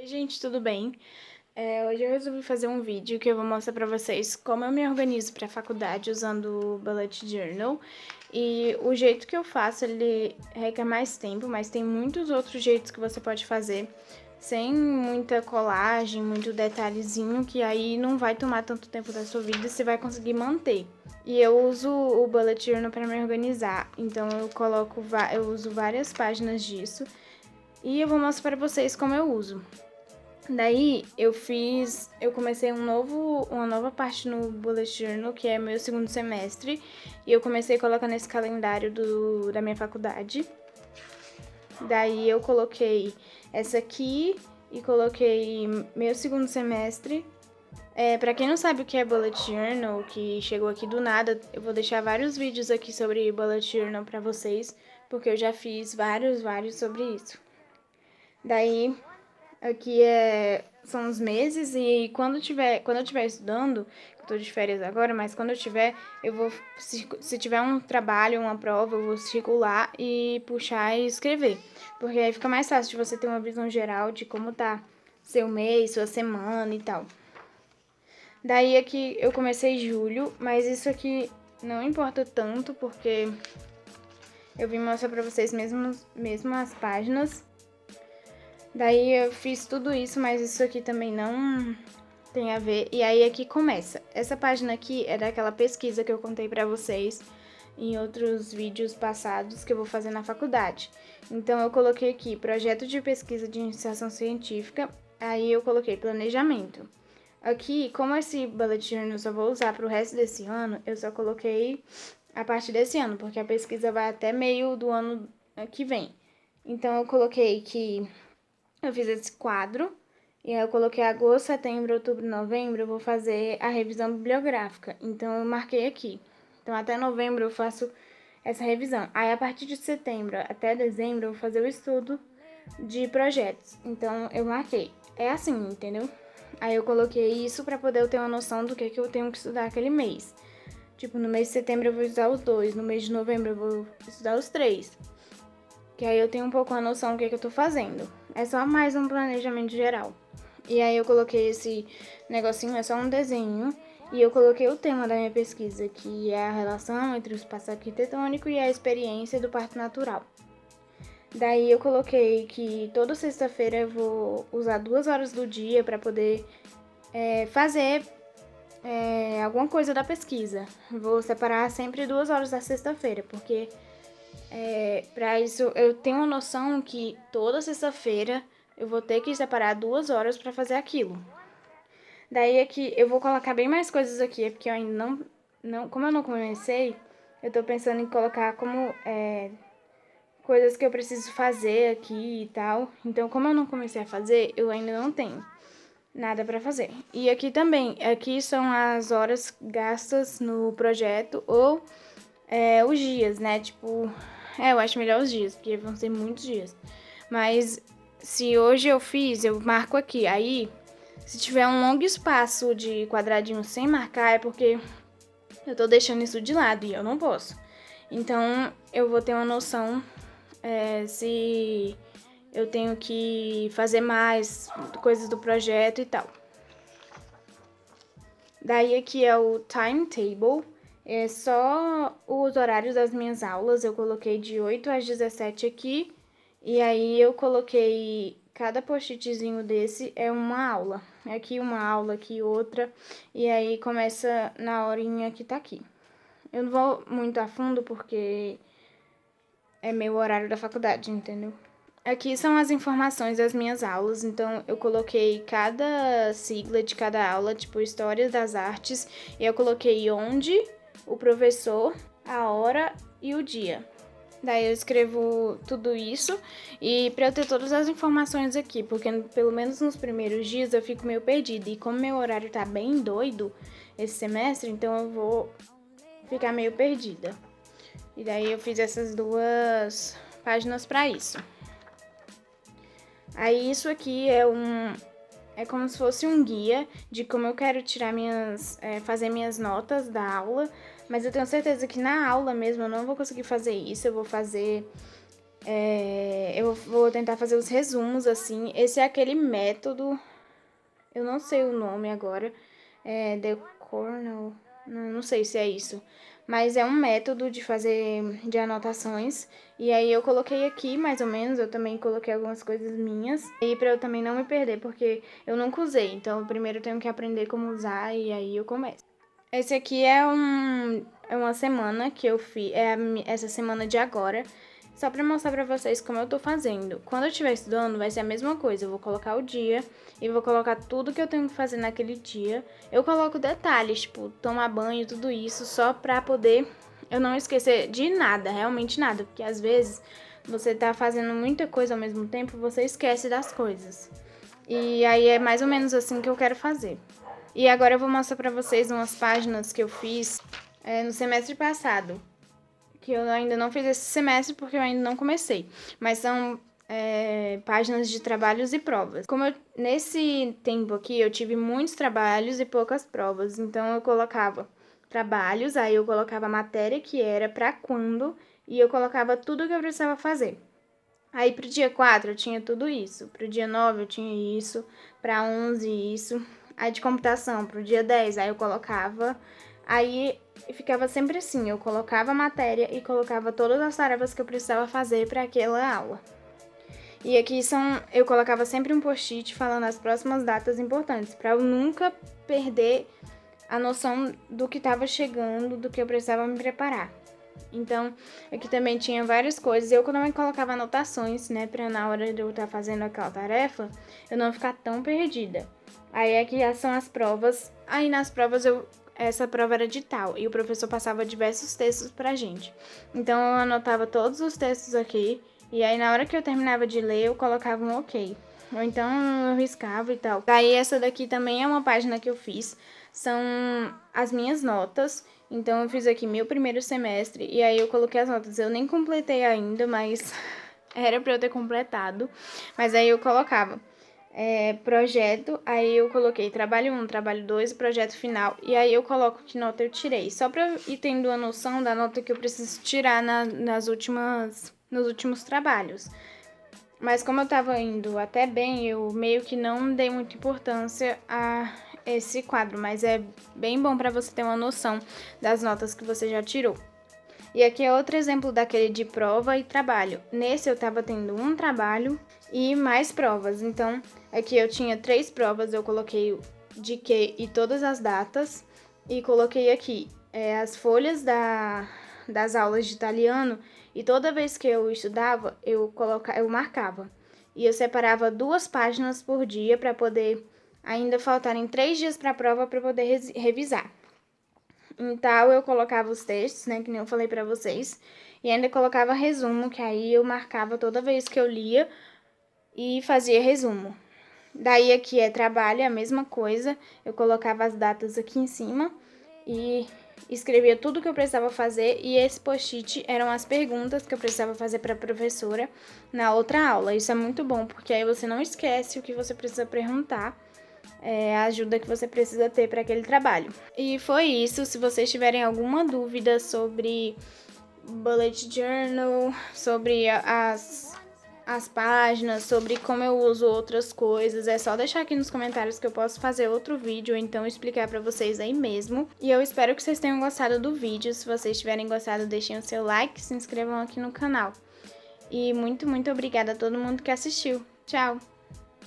Oi, gente, tudo bem? Hoje eu resolvi fazer um vídeo que eu vou mostrar pra vocês como eu me organizo pra faculdade usando o Bullet Journal. E o jeito que eu faço, ele requer mais tempo, mas tem muitos outros jeitos que você pode fazer sem muita colagem, muito detalhezinho, que aí não vai tomar tanto tempo da sua vida e você vai conseguir manter. E eu uso o Bullet Journal para me organizar, então eu uso várias páginas disso e eu vou mostrar para vocês como eu uso. Daí eu comecei uma nova parte no Bullet Journal, que é meu segundo semestre, e eu comecei colocando esse calendário da minha faculdade. Daí eu coloquei essa aqui e coloquei meu segundo semestre. Pra quem não sabe o que é Bullet Journal, que chegou aqui do nada, eu vou deixar vários vídeos aqui sobre Bullet Journal pra vocês, porque eu já fiz vários sobre isso. Daí aqui são os meses e quando eu estiver estudando, eu tô de férias agora, mas quando eu tiver, se tiver um trabalho, uma prova, eu vou circular e puxar e escrever. Porque aí fica mais fácil de você ter uma visão geral de como tá seu mês, sua semana e tal. Daí aqui eu comecei julho, mas isso aqui não importa tanto, porque eu vim mostrar pra vocês mesmo as páginas. Daí eu fiz tudo isso, mas isso aqui também não tem a ver. E aí aqui começa. Essa página aqui é daquela pesquisa que eu contei pra vocês em outros vídeos passados que eu vou fazer na faculdade. Então eu coloquei aqui projeto de pesquisa de iniciação científica, aí eu coloquei planejamento. Aqui, como esse bullet journal eu só vou usar pro resto desse ano, eu só coloquei a partir desse ano, porque a pesquisa vai até meio do ano que vem. Então eu coloquei que eu fiz esse quadro, e aí eu coloquei agosto, setembro, outubro, novembro, eu vou fazer a revisão bibliográfica. Então, eu marquei aqui. Então, até novembro eu faço essa revisão. Aí, a partir de setembro até dezembro, eu vou fazer o estudo de projetos. Então, eu marquei. É assim, entendeu? Aí, eu coloquei isso pra poder eu ter uma noção do que eu tenho que estudar aquele mês. Tipo, no mês de setembro eu vou estudar os 2, no mês de novembro eu vou estudar os 3. Que aí eu tenho um pouco a noção do que eu tô fazendo. É só mais um planejamento geral. E aí eu coloquei esse negocinho, é só um desenho. E eu coloquei o tema da minha pesquisa, que é a relação entre o espaço arquitetônico e a experiência do parque natural. Daí eu coloquei que toda sexta-feira eu vou usar 2 horas do dia para poder fazer alguma coisa da pesquisa. Vou separar sempre 2 horas da sexta-feira, porque pra isso eu tenho uma noção que toda sexta-feira eu vou ter que separar 2 horas pra fazer aquilo. Daí aqui eu vou colocar bem mais coisas aqui, porque eu ainda não como eu não comecei, eu tô pensando em colocar como coisas que eu preciso fazer aqui e tal. Então, como eu não comecei a fazer, eu ainda não tenho nada pra fazer. E aqui também, aqui são as horas gastas no projeto ou os dias, né? Tipo, eu acho melhor os dias, porque vão ser muitos dias. Mas se hoje eu fiz, eu marco aqui. Aí, se tiver um longo espaço de quadradinho sem marcar, é porque eu tô deixando isso de lado e eu não posso. Então, eu vou ter uma noção se eu tenho que fazer mais coisas do projeto e tal. Daí aqui é o timetable, é só os horários das minhas aulas, eu coloquei de 8 às 17 aqui, e aí eu coloquei, cada post-itzinho desse é uma aula. Aqui uma aula, aqui outra, e aí começa na horinha que tá aqui. Eu não vou muito a fundo porque é meu horário da faculdade, entendeu? Aqui são as informações das minhas aulas, então eu coloquei cada sigla de cada aula, tipo História das Artes, e eu coloquei onde, o professor, a hora e o dia. Daí eu escrevo tudo isso e pra eu ter todas as informações aqui, porque pelo menos nos primeiros dias eu fico meio perdida, e como meu horário tá bem doido esse semestre, então eu vou ficar meio perdida. E daí eu fiz essas 2 páginas pra isso. Aí isso aqui é como se fosse um guia de como eu quero tirar fazer minhas notas da aula, mas eu tenho certeza que na aula mesmo eu não vou conseguir fazer isso, eu vou fazer Eu vou tentar fazer os resumos, assim. Esse é aquele método, eu não sei o nome agora, The Cornell, não sei se é isso. Mas é um método de anotações. E aí eu coloquei aqui, mais ou menos, eu também coloquei algumas coisas minhas. E pra eu também não me perder, porque eu nunca usei. Então, eu primeiro tenho que aprender como usar e aí eu começo. Esse aqui é uma semana que eu fiz, essa semana de agora, só pra mostrar pra vocês como eu tô fazendo. Quando eu estiver estudando, vai ser a mesma coisa. Eu vou colocar o dia e vou colocar tudo que eu tenho que fazer naquele dia. Eu coloco detalhes, tipo, tomar banho, tudo isso, só pra poder eu não esquecer de nada, realmente nada. Porque às vezes você tá fazendo muita coisa ao mesmo tempo, você esquece das coisas. E aí é mais ou menos assim que eu quero fazer. E agora eu vou mostrar pra vocês umas páginas que eu fiz no semestre passado. Que eu ainda não fiz esse semestre porque eu ainda não comecei. Mas são páginas de trabalhos e provas. Nesse tempo aqui eu tive muitos trabalhos e poucas provas. Então eu colocava trabalhos, aí eu colocava a matéria que era pra quando. E eu colocava tudo que eu precisava fazer. Aí pro dia 4 eu tinha tudo isso. Pro dia 9 eu tinha isso. Pra 11 isso. Aí de computação, pro dia 10, aí eu colocava. Aí ficava sempre assim, eu colocava a matéria e colocava todas as tarefas que eu precisava fazer para aquela aula. E aqui eu colocava sempre um post-it falando as próximas datas importantes, para eu nunca perder a noção do que estava chegando, do que eu precisava me preparar. Então, aqui também tinha várias coisas. Eu também colocava anotações, né, para na hora de eu estar fazendo aquela tarefa, eu não ficar tão perdida. Aí aqui são as provas. Aí nas provas essa prova era de tal e o professor passava diversos textos pra gente. Então eu anotava todos os textos aqui e aí na hora que eu terminava de ler eu colocava um ok. Ou então eu riscava e tal. Aí essa daqui também é uma página que eu fiz. São as minhas notas. Então eu fiz aqui meu primeiro semestre e aí eu coloquei as notas. Eu nem completei ainda, mas era pra eu ter completado. Mas aí eu colocava projeto, aí eu coloquei trabalho 1, trabalho 2, projeto final, e aí eu coloco que nota eu tirei, só pra eu ir tendo a noção da nota que eu preciso tirar nos últimos trabalhos. Mas como eu tava indo até bem, eu meio que não dei muita importância a esse quadro, mas é bem bom pra você ter uma noção das notas que você já tirou. E aqui é outro exemplo daquele de prova e trabalho. Nesse eu tava tendo um trabalho e mais provas. Então, aqui eu tinha 3 provas, eu coloquei de que e todas as datas. E coloquei aqui as folhas das aulas de italiano. E toda vez que eu estudava, eu marcava. E eu separava 2 páginas por dia para poder ainda faltarem 3 dias para a prova para poder revisar. Então, eu colocava os textos, né, que nem eu falei pra vocês, e ainda colocava resumo, que aí eu marcava toda vez que eu lia e fazia resumo. Daí aqui é trabalho, a mesma coisa, eu colocava as datas aqui em cima e escrevia tudo que eu precisava fazer, e esse post-it eram as perguntas que eu precisava fazer para a professora na outra aula. Isso é muito bom, porque aí você não esquece o que você precisa perguntar, a ajuda que você precisa ter para aquele trabalho. E foi isso. Se vocês tiverem alguma dúvida sobre bullet journal, sobre as páginas, sobre como eu uso outras coisas, é só deixar aqui nos comentários que eu posso fazer outro vídeo ou então explicar pra vocês aí mesmo. E eu espero que vocês tenham gostado do vídeo. Se vocês tiverem gostado, deixem o seu like, se inscrevam aqui no canal. E muito, muito obrigada a todo mundo que assistiu. Tchau!